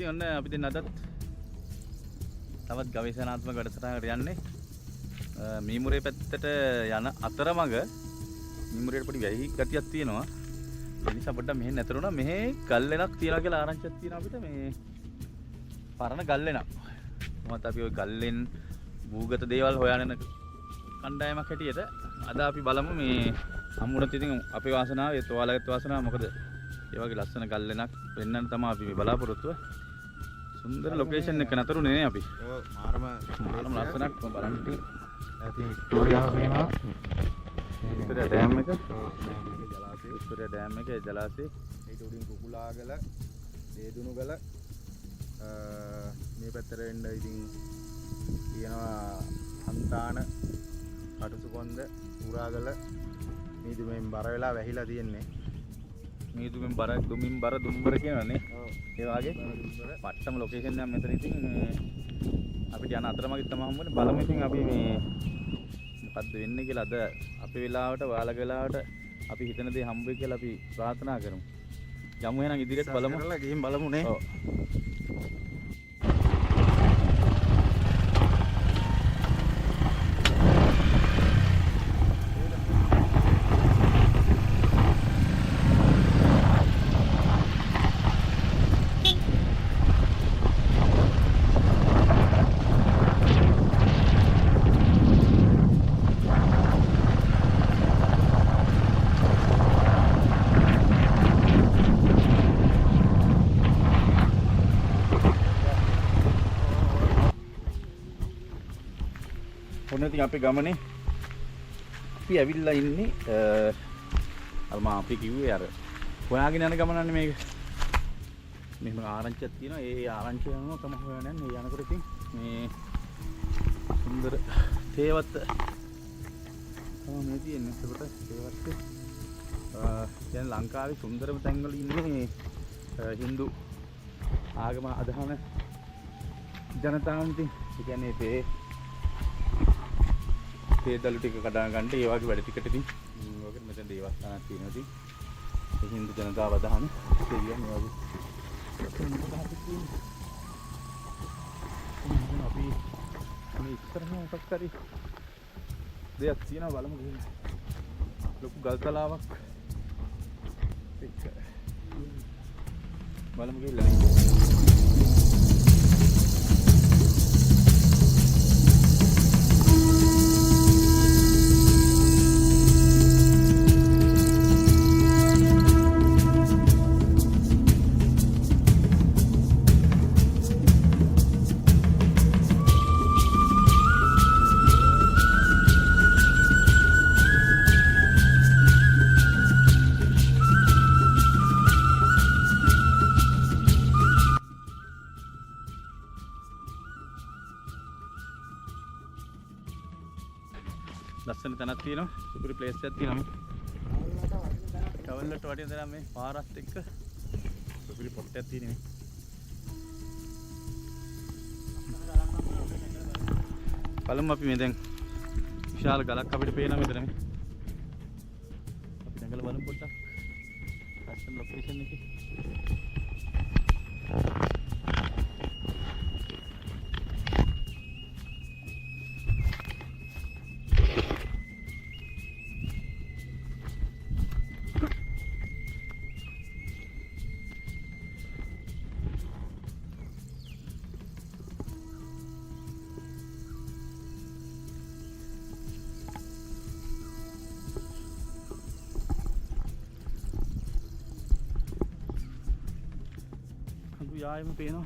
ඉතින් ඔන්න අපි දැන් අදත් තවත් ගවේෂණාත්මක වැඩසටහනකට යන්නේ. මීමුරේ පැත්තට යන අතරමඟ මීමුරේට පොඩි වැහි ගතියක් තියෙනවා. ඒ නිසා පොඩ්ඩක් මෙහෙන් ඇතර වුණා. මෙහෙ ගල් වෙනක් තියනවා කියලා ආරංචියක් තියෙනවා අපිට. මේ පරණ ගල් වෙනක්. මොකද අපි ওই ගල්ෙන් භූගත දේවල් හොයන කණ්ඩායමක් හැටියට අද අපි බලමු මේ හම්බුනත් ඉතින් අපේ වාසනාව ඒත් ඔයාලගේත් වාසනාව මොකද ඒ වගේ ලස්සන ගල් වෙනක් වෙන්නන්න තමයි අපි මේ බලාපොරොත්තුව. සුන්දර ලොකේෂන් එක නතරුනේ නේ අපි. ඔව් මාරම ලස්සනක් බලන්න ඉතින්. ඉතින් වික්ටෝරියාව මේවා වික්ටෝරියා ඩෑම් එක. ජලාශය වික්ටෝරියා ඩෑම් එකේ ජලාශය. ඊට උඩින් කුකුලාගල, දේදුනුගල මේ පැත්තට එන්න ඉතින් තියෙනවා හන්තාන, කටුසුකොන්ද, උරාගල මීදුමෙන් බර වෙලා වැහිලා තියෙන්නේ. මීදුමෙන් බර දුමින් බර දුම්බර කියනවනේ. ඔව්. ඒ වගේ පට්ටම ලොකේෂන් එකක් මෙතන ඉතින් අපිට යන අතරමඟ තමයි හම්බුනේ. බලමු ඉතින් අපි මේ මොකද්ද වෙන්නේ කියලා. අද අපේ වෙලාවට ඔයාලගේ වෙලාවට අපි හිතන දේ හම්බ වෙයි කියලා අපි ප්‍රාර්ථනා කරමු. යමු එහෙනම් ඉදිරියට බලමු. කරලා ගිහින් බලමු නේ. ඔව්. ඔන්න ඉතින් අපේ ගමනේ අපි ඇවිල්ලා ඉන්නේ අර මම අපි කිව්වේ අර හොයාගෙන යන ගමනන්නේ මේක. මෙහෙම ආරංචියක් තියෙනවා. ඒ ආරංචිය යනවා තමයි හොයාගෙන යන්නේ. ඒ යනකොට ඉතින් මේ සුන්දර තේවත්ත තමයි මේ තියෙන්නේ. ඒකට තේවත්ත දැන් ලංකාවේ සුන්දරම තැන්වල ඉන්නේ හින්දු ආගම අදහන ජනතාවන් ඉතින් ඒ කියන්නේ තේදලු ටික කඩා ගන්න ඒ වගේ වැඩ ටිකට ඉතින් ඔයගෙ මෙතන දේවස්ථානක් තියෙනවා ඉතින් ඒ හින්දු ජනතාව අදහන දෙවියන් මේ වගේ අපි මේ ඉස්සරහම මොකක් හරි දෙයක් තියෙනවා බලමු ගිහින් ලොකු ගල් තලාවක් එක්ක බලමු ගිහිල්ලා ලස්සන තැනක් තියෙනවා. සුපිරි ප්ලේස් එකක් තියෙනවා. කවල්ලට වටින තැන මේ පාරත් එක්ක සුපිරි පොට්ටයක් තියෙනවා. බලමු අපි මේ දැන් විශාල ගලක් අපිට පේනවා මෙතන මේ. අපි නැගලා බලමු පොඩ්ඩක්. ලස්සන ලොකේෂන් එකේ. යායම පේනවා.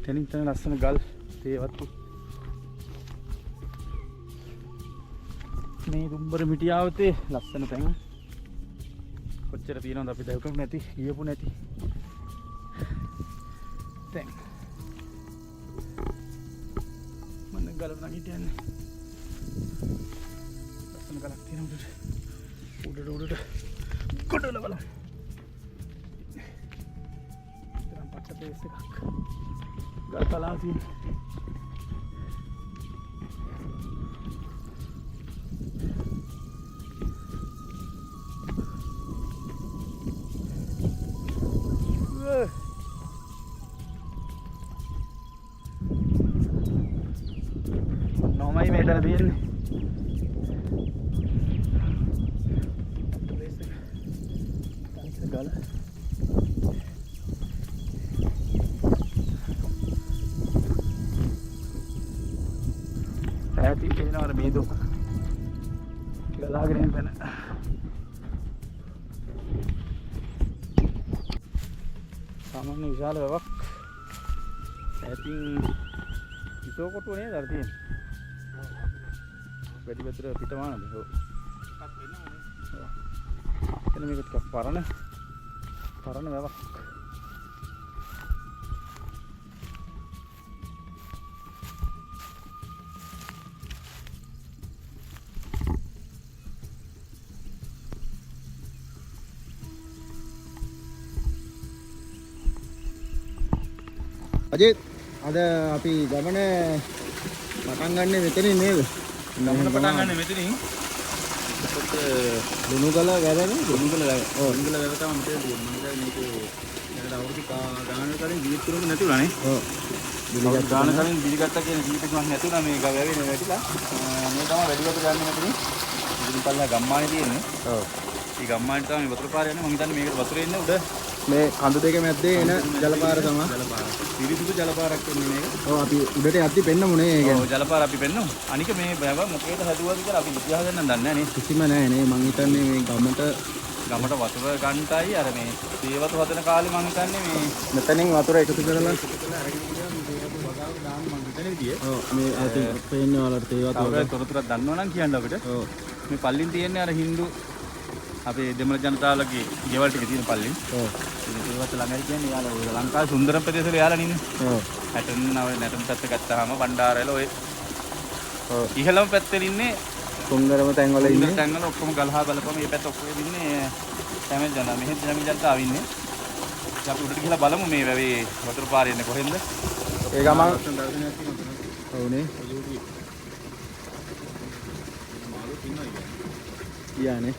තනින් තන ලස්සන ගල් තේවත්තු මේ දුම්බර මිටියාවතේ ලස්සන තැන් කොච්චර තියෙනවද අපි දැකපු නැති ගියපු නැති තැන්. මම ගලව නැගිටින්නේ ලස්සන ගලක් තියෙනවා උඩට කොටල බලන්න. තරම් පට්ට ප්‍රදේශ එකක්. ගල් තලා තියෙන. නොමයි මෙතන තියෙන්නේ. ගල ඈතින් පේනවා මේදු ගලාගෙන යන තැන. සාමාන්‍ය විශාල වැවක් ඈතින් ඉතෝ කොටුව නේද අර තියෙන්නේ. වැඩි පැතර පිටමානද? ඔව්. එතන මේක ටිකක් පරණ වැවක්. අජිත් අද අපි ගමන පටන් ගන්න මෙතනින් නේද? ගමන පටන් ගන්න මෙතනින්. එතකොට ලුණුගල වැවනේ. ලුණුගල වැව. ඔව් ලුණුගල වැව තමයි මෙතන තියෙන්නේ. මම දැන් මේක යකට අවුරුදු ගානකට කලින් ජීවිත තුනක නැතුණානේ. ඔව්. ගාන කලින් බිලිගත්තා කියන ජීවිතයක් මම නැතුණා මේක වැවෙන්නේ වැටිලා. මේ තමයි වැඩි වතුර ගන්න මෙතනින්. ඉතින් පල්ලා ගම්මානේ තියෙන්නේ. ඔව්. මේ ගම්මානේ තමයි වතුර පාර යන්නේ. මම හිතන්නේ මේකට වතුර එන්නේ උඩ මේ කඳු දෙක මැද්දේ එන ජලපාර තමයි. ජලපාර. පිරිසිදු ජලපාරක් වෙන්නේ මේක. ඔව් අපි උඩට යද්දි පෙන්නමු නේ ඒක. ඔව් ජලපාර අපි පෙන්නමු. අනික මේ වැව මොකේද හැදුවද කියලා අපි ඉතිහාස ගන්න දන්නේ නැහැ නේ. කිසිම නැහැ නේ. මං හිතන්නේ මේ ගමට වතුර ගන්නටයි අර මේ තේවතු හදන කාලේ මං හිතන්නේ මේ මෙතනින් වතුර එකතු කරලා අරගෙන ගියා මේ තේවතු වගාව දාන්න මං හිතන්නේ විදිය. ඔව් මේ අතින් පේන්නේ වලට තේවතු වල තොරතුරක් දන්නවනම් කියන්න අපිට. ඔව් මේ පල්ලින් තියෙන්නේ අර හින්දු අපේ දෙමළ ජනතාවලගේ ගෙවල් ටික තියෙන පල්ලින්. ඔව්. ඉතින් ඒවත් ළඟයි කියන්නේ යාලා ලංකාවේ සුන්දරම ප්‍රදේශවල යාලා නින්නේ. ඔව්. නැටන් පැත්ත ගත්තාම බණ්ඩාරවල ඔය ඔව් ඉහළම පැත්තේ ඉන්නේ සුන්දරම තැන්වල ඉන්නේ. තැන්වල ඔක්කොම ගලහා බලපුවම මේ පැත්ත ඔක්කොම ඉන්නේ තැමෙන් ජන මෙහෙත් ජනතාව ඉන්නේ. ඉතින් අපි උඩට ගිහලා බලමු මේ වැවේ වතුර පාරේ ඉන්නේ කොහෙන්ද? ඒ ගමන් දර්ශනයක් තියෙනවා. ඔව්නේ. මාළුත් ඉන්නවා කියන්නේ.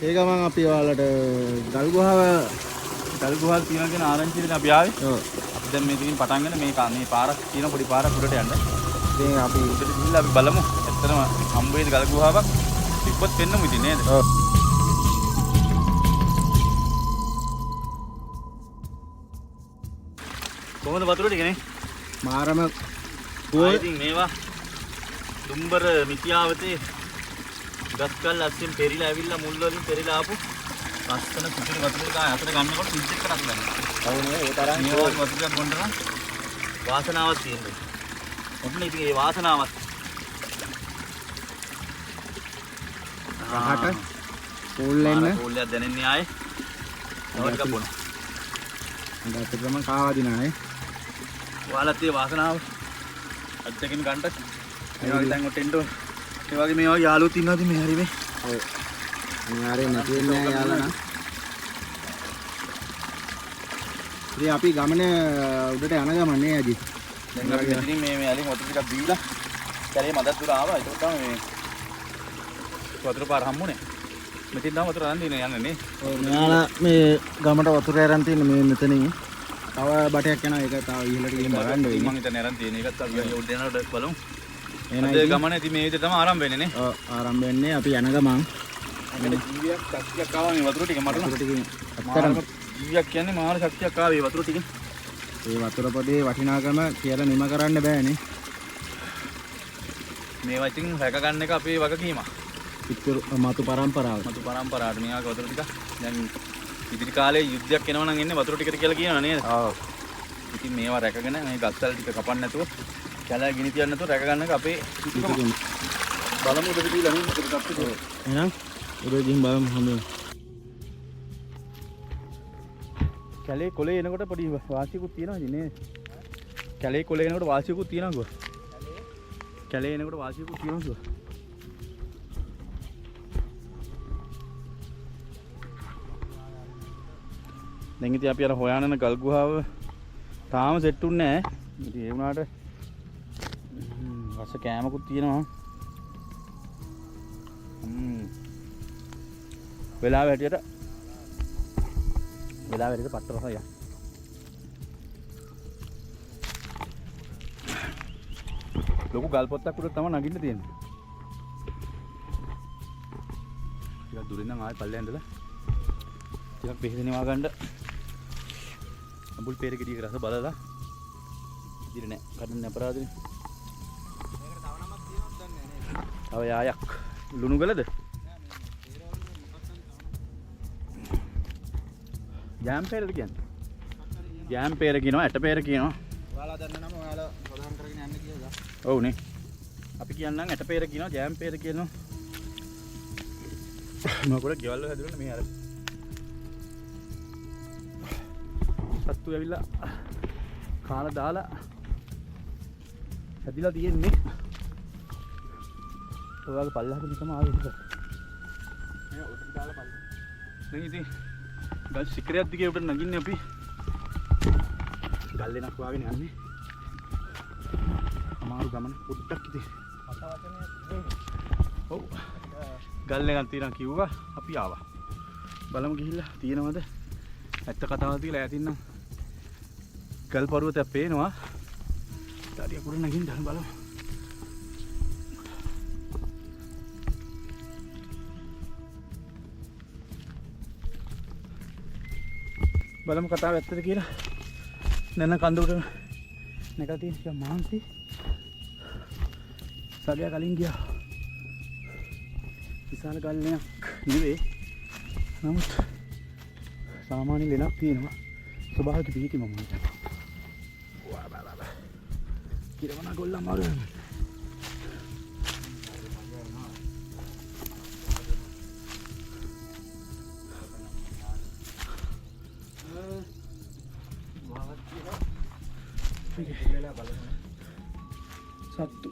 ඒ ගමන් අපි ඔයාලට ගල් ගුහාව තියෙනවා කියන ආරංචියෙන් අපි ආවේ. ඔව්. අපි දැන් මේකකින් පටන් ගන්න මේ පාරක් තියෙන පොඩි පාරක් උඩට යන්න. ඉතින් අපි උඩට ගිහිල්ලා අපි බලමු. ඇත්තටම හම්බ වෙයිද ගල් ගුහාවක්? තිබ්බොත් වෙන්නමු ඉතින් නේද? ඔව්. කොහොමද වතුර ටිකනේ? මාරම ඉතින් මේවා දුම්බර මිටියාවතේ ගස්කල් අස්සින් පෙරිලා ඇවිල්ලා මුල් වලින් පෙරිලා ආපු ලස්සන සුපිරි වතුර ටික අතට ගන්නකොට ෆ්‍රිජ් එකට අත ගන්නවා. అవుනේ ඒ තරම් මේ වගේ වතුර ටිකක් බොන්න නම් වාසනාවක් තියෙනවා. ඔන්න ඉතින් ඒ වාසනාවත් රහට පූල් එන්න පූල් එකක් දැනෙන්නේ ආයේ. ඔයක බොන්න. අන්දත් ගමන් කාවදිනානේ. ඔයාලත් ඒ වාසනාව අත්දැකීම් ගන්නත් මේ වගේ තැන් වලට එන්න ඕන. ඒ වගේ මේ වගේ යාළුවෝ ඉන්නවාද මේ හරි මේ? ඔව්. මේ ආරේ නැති වෙන්නේ නැහැ යාළුවා නම්. ඉතින් අපි ගමන උඩට යන ගමන් නේ අජිත්. දැන් අපි මෙතනින් මේ ඇලින් වතුර ටිකක් බීලා කැලේ මදක් දුර ආවා. ඒක තමයි මේ වතුර පාර හම්බුනේ. මෙතෙන් තමයි වතුර අරන් දිනේ යන්නේ නේ. ඔව් මෙයාලා මේ ගමට වතුර අරන් තියෙන මේ මෙතනින්. තව බටයක් යනවා ඒක තව ඉහළට ගිහින් බලන්න වෙයි. මම හිතන්නේ අරන් තියෙන එකත් අපි උඩ යනකොට බලමු. එහෙනම් ගමන ඉතින් මේ විදිහට තමයි ආරම්භ වෙන්නේ නේ. ඔව් ආරම්භ වෙන්නේ අපි යන ගමන්. අපේ ජීවියක් ශක්තියක් ආවා මේ වතුර ටික මට වතුර ටිකෙන් ඇත්තටම ජීවියක් කියන්නේ මාන ශක්තියක් ආවේ වතුර ටිකෙන්. ඒ වතුර පොදේ වටිනාකම කියලා නිම කරන්න බෑනේ. මේවා ඉතින් රැක ගන්න එක අපේ වගකීමක්. ඉතුරු මතු පරම්පරාව. මතු පරම්පරාවට මේ වගේ වතුර ටික දැන් ඉදිරි කාලේ යුද්ධයක් එනවා නම් එන්නේ වතුර ටිකට කියලා කියනවා නේද? ඔව්. ඉතින් මේවා රැකගෙන මේ ගස්වල ටික කපන්න නැතුව කැලෑ ගිනි තියන්න නැතුව රැක ගන්න එක අපේ යුතුයකම. බලමු උඩට දීලා නේ මොකද අපිට. එහෙනම් උඩ ගිහින් බලමු හැමෝම. කැලේ කොලේ එනකොට පොඩි වාසියකුත් තියෙනවා ඉතින් නේ. කැලේ කොලේ එනකොට වාසියකුත් තියෙනවා ගෝ. කැලේ එනකොට වාසියකුත් තියෙනවා ගෝ. දැන් ඉතින් අපි අර හොයාගෙන යන ගල් ගුහාව තාම සෙට් උන්නේ නැහැ. ඉතින් ඒ වුණාට රස කෑමකුත් තියෙනවා. වෙලාව හැටියට පට්ට රසයි. ලොකු ගල් පොත්තක් උඩ තමයි නගින්න තියෙන්නේ. ටිකක් දුරින් නම් ආයෙ පල්ලෙන් ඉඳලා ටිකක් බෙහෙත නිවා ගන්න අඹුල් peer ගෙඩියක රස බලලා ඉතින් නෑ කඩන්න අපරාධනේ. මේකට තව නමක් තියෙනවද දන්නේ නෑ. තව යායක් ලුණු ගලද? ජෑම් peerද කියන්නේ? ජෑම් peer කියනවා, ඇට peer කියනවා. ඔයාලා දන්න නම ඔයාලා ප්‍රදාන කරගෙන යන්න කියලා. ඔව් නේ. අපි කියන්නම් ඇට peer කියනවා, ජෑම් peer කියනවා. මොකද ගෙවල් වල හැදුණා මේ අර සත්තු ඇවිල්ලා කාලා දාලා හැදිලා තියෙන්නේ. ඔයාගේ පල්ලහකින් තමයි ආවේ ඉතින්. මේ උඩට දාලා පල්ල. දැන් ඉතින් ගල් සිකරයක් දිගේ උඩට නගින්නේ අපි. ගල් දෙනක් වාගෙන යන්නේ. අමාරු ගමන පොඩ්ඩක් ඉතින්. ඔව්. ගල් එකක් තියෙනවා කිව්වා අපි ආවා. බලමු ගිහිල්ලා තියෙනවද? ඇත්ත කතාවද කියලා ඈතින්නම් ගල් පර්වතයක් පේනවා. ඊට උඩ නගින්න දැන් බලමු. බලමු කතාව ඇත්තද කියලා. නැන කඳ උඩ නැගලා තියෙන මාන්සි සගයා කලින් ගියා. විශාල ගල් ලෙනක් නෙවෙයි. නමුත් සාමාන්‍ය ලෙනක් තියෙනවා. ස්වභාවික පිහිටි මම හිතනවා. වා බා. කිරවනා ගොල්ලා මාරු. සත්තු.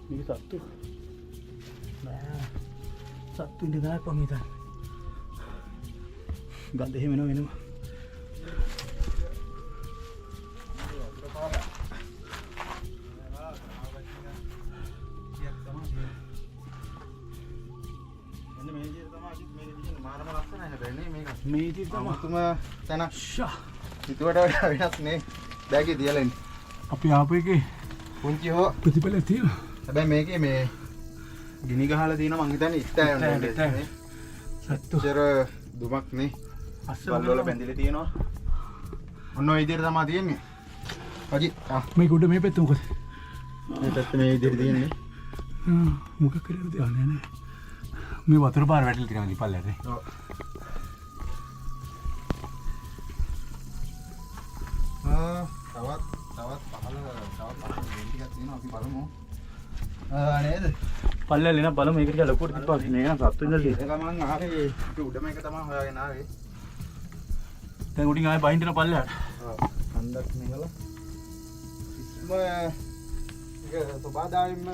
මේක සත්තු. නෑ. සත්තු ඉඳ ගාපම හිතන්න. ගඳ එහෙම වෙනවා. මේ ඉතින් තමයි තුම තන ෂා හිතුවට වඩා වෙනස් නේ. බෑගේ තියලා ඉන්නේ. අපි ආපු එකේ පුංචි හෝ ප්‍රතිඵලයක් තියෙනවා. හැබැයි මේකේ මේ ගිනි ගහලා තියෙනවා මං හිතන්නේ ඉත්තය වුණේ. සත්තු. චර දුමක් නේ. අස්සල් වල බැඳිලා තියෙනවා. ඔන්න ඔය විදිහට තමයි තියෙන්නේ. හරි. මේ ගොඩ මේ පැත්ත මොකද? මේ පැත්ත මේ විදිහට තියෙන්නේ. මොකක් කරේද යන්නේ නෑ. මේ වතුර පාර වැටිලා තියෙනවා ඉපල්ලට. ඔව්. තවත් ටිකක් තියෙනවා අපි බලමු. නේද? පල්ලෙල එන බලමු මේක ටික ලොකුට තිබ්බා නේ නේද සත්තු ඉඳලා ඒක ගමන් ආවේ අපි උඩම එක තමයි හොයාගෙන ආවේ. දැන් උඩින් ආයේ බහින්න යන පල්ලෙහාට. ඔව්. හන්දක් මේකලා. ඉස්ම ඒක සබදායින්ම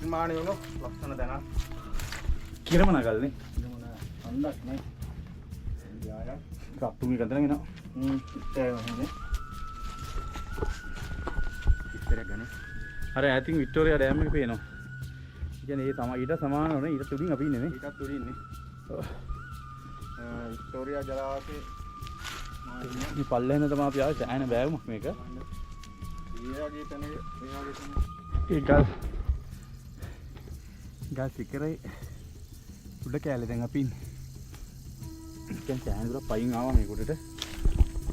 ඉස්මානේ වුණොත් ලක්ෂණ දැනක්. කිරමන ගල්නේ. හන්දක් නේ. යාය. සත්තු මේ ගඳන එනවා. ඉත්තේ වහන්නේ. ගනේ. අර ඈතින් වික්ටෝරියා ඩෑම් එක පේනවා. ඒ කියන්නේ ඒ තමයි ඊට සමානව නේ ඊට උඩින් අපි ඉන්නේ නේ. ඊටත් උඩින් ඉන්නේ. වික්ටෝරියා ජලාශය මේ පල්ලෙහෙන තමයි අපි ආවේ සෑහෙන බෑවුමක් මේක. ඊයාගේ තැන එයාගේ තැන. ඒ ගල් සිකරේ උඩ කැලේ දැන් අපි ඉන්නේ. දැන් සෑහෙන දුර පයින් ආවා මේ කොටට.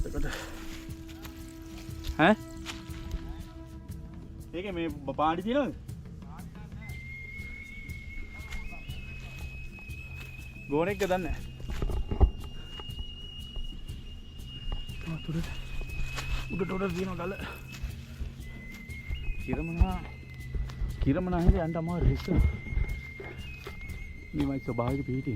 එතකොට ඈ ඒකේ මේ පාඩි තියෙනවද? ගෝනෙක්ද දන්නේ නැහැ. උඩට තියෙන ගල. කිරමනා හින්දා යන්න අමාරු රිස්ක්. මේවයි ස්වභාවික පිහිටි.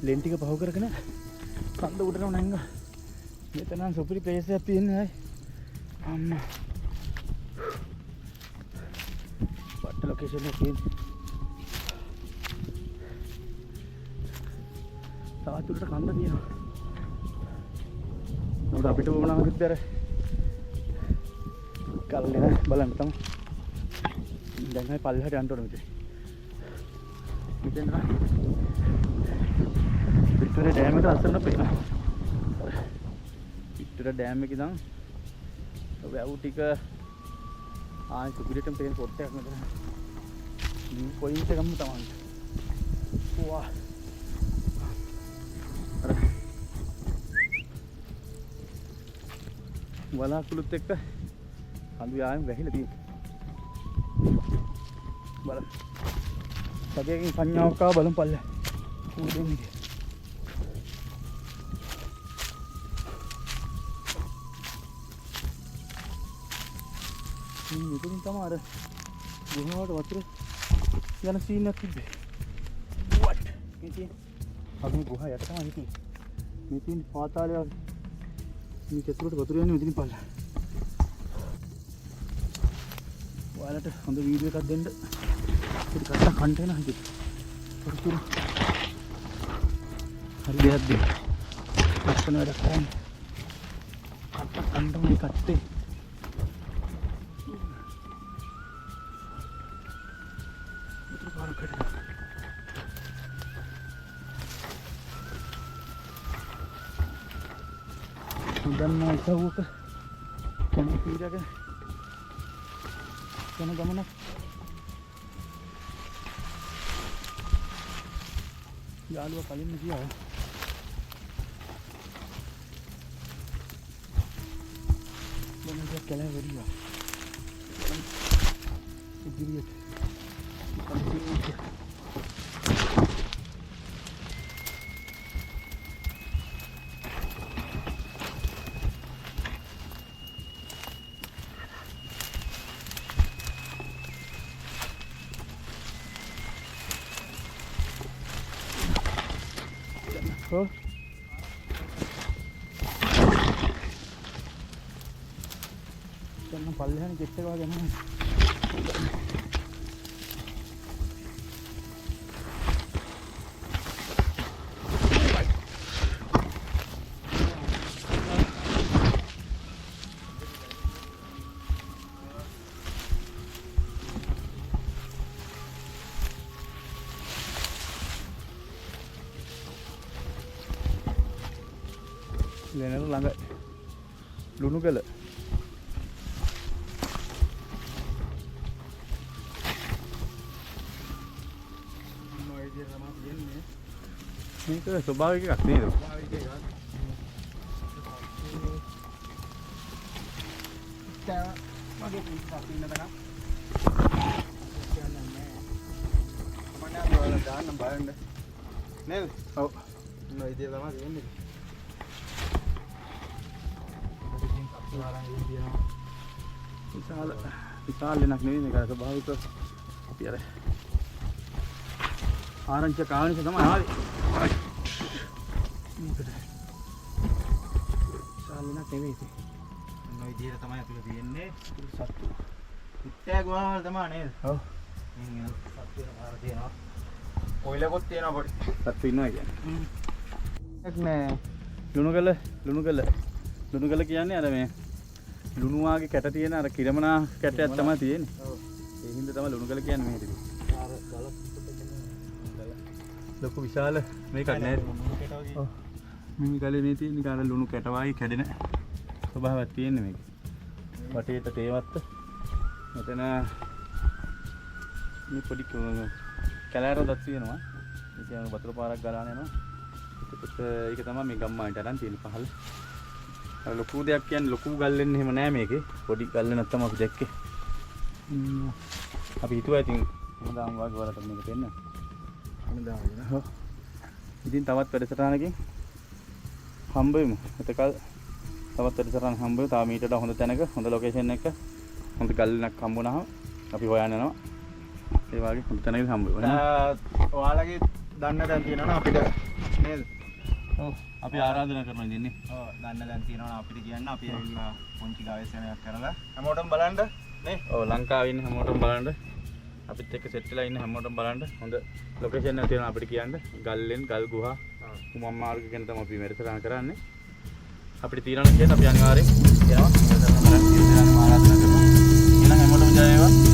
ලෙන් ටික පහු කරගෙන කන්ද උඩටම නැංගා. මෙතන නම් සුපිරි ප්ලේස් එකක් තියෙනවා. අම්මා. ලොකේෂන් එක තියෙන්නේ. තවත් උඩට කන්ද තියෙනවා. උඩ අපිට වුණා විතර කල්ලේ බලන්න තමයි. දැන් හයි පල්ලෙහාට යන්න ඕනේ මෙතන. මෙතන වික්ටෝරියා ඩෑම් එක අස්සන්න පේනවා. වික්ටෝරියා ඩෑම් එකේ ඉඳන් වැව් ටික ආයි සුපිරිටම පේන පොට් එකක් මෙතන. මේ පොයින්ට් එකම තමයි. වා. අර වලාකුළුත් එක්ක කඳු යාම වැහිලා තියෙනවා. බලන්න. සතියකින් සංඥාවක් ආව බලමු පල්ල. මොකද වෙන්නේ කියලා. මෙතනින් තමයි අර ගුහාවට වතුර යන සීන් එකක් තිබ්බේ. what මේ තියෙන්නේ අපි ගුහා යට තමයි හිටියේ. මේ තියෙන පාතාලය මේ කැතුලට වතුර යන්නේ මෙතනින් පල්ල. ඔයාලට හොඳ වීඩියෝ එකක් දෙන්න පොඩි කට්ටක් කන්ටේනර් හිටියේ. පොඩි හරි දෙයක් දෙන්න. ලස්සන වැඩක් කරන්න. කට්ටක් කන්ටම මේ කට්ටේ. මෙතන පාරක් කඩනවා. හොඳන්න ඉසවුවක කෙනෙක් පීරගෙන යන ගමනක්. යාළුවා කලින්ම ගියා. මොනවද කළා වෙරියා. ඉදිරියට. Oh. Jangan palihan kita kau jangan. Lena tu langgar Lunu kala මේක ස්වභාවික එකක් නේද? ස්වභාවික එකක්. මගේ පිටක් ඉන්න තැන. කියන්නේ නැහැ. මම නෑ දාන්න බලන්න. නේද? ඔව්. මේ විදිය තමයි තියෙන්නේ. විශාල වෙනක් නෙවෙයි මේක ස්වභාවික අපි අර ආරංචි කාවනිස තමයි ආවේ. මේකට විශාල වෙනක් නෙවෙයි ඉතින්. මේ විදියට තමයි අපිට තියෙන්නේ සත්තු. ඉත්තේ ගුහාවල් තමයි නේද? ඔව්. මේ සත්තු වෙන පාර තියෙනවා. කොයිලකොත් තියෙනවා පොඩි. සත්තු ඉන්නවා කියන්නේ. එක් නෑ. ලුණු ගල කියන්නේ අර මේ ලුණු වාගේ කැට තියෙන අර කිරමනා කැටයක් තමයි තියෙන්නේ. ඔව්. ඒ හින්දා තමයි ලුණු ගල කියන්නේ මෙහෙට. අර ගල ලොකු විශාල මේකක් නේද? ඔව්. මේ ගලේ මේ තියෙන නිකන් අර ලුණු කැට වාගේ කැඩෙන ස්වභාවයක් තියෙන්නේ මේක. වටේට තේවත්ත. මෙතන මේ පොඩි කැලෑරොඩක් තියෙනවා. ඒ කියන්නේ වතුර පාරක් ගලාන යනවා. ඒක තමයි මේ ගම්මානට අරන් තියෙන පහළ. අර ලොකු දෙයක් කියන්නේ ලොකු ගල් වෙන්නේ එහෙම නෑ මේකේ. පොඩි ගල් වෙනක් තමයි අපි දැක්කේ. අපි හිතුවා ඉතින් හොඳාම වගේ වලට මේක දෙන්න. හොඳාම. ඔව්. ඉතින් තවත් වැඩසටහනකින් හම්බ වෙමු. එතකල් තවත් වැඩසටහන හම්බ වෙමු. තා මීටරට හොඳ තැනක හොඳ ලොකේෂන් එකක හොඳ ගල් වෙනක් හම්බ වුණාම අපි හොයන්න යනවා. ඒ වගේ හොඳ තැනක හම්බ වෙනවා. ඔයාලගේ දන්න දැන් තියෙනවා අපිට නේද? ඔව්. අපි ආරාධනා කරනවා ඉන්නේ. ඔව් දන්න දැන් තියෙනවා අපිට කියන්න අපි ඇවිල්ලා පොන්චි ගවේෂණයක් කරලා හැමෝටම බලන්න නේ. ඔව් ලංකාවේ ඉන්න හැමෝටම බලන්න. අපිත් එක්ක සෙට් වෙලා ඉන්න හැමෝටම බලන්න හොඳ ලොකේෂන් එකක් තියෙනවා අපිට කියන්න. ගල්ලෙන් ගල් ගුහා කුමම් මාර්ග ගැන තමයි අපි වැඩසටහන කරන්නේ. අපිට తీරණ කියන අපි අනිවාර්යෙන් යනවා. ආරාධනා කරනවා. එහෙනම් හැමෝටම ජය වේවා.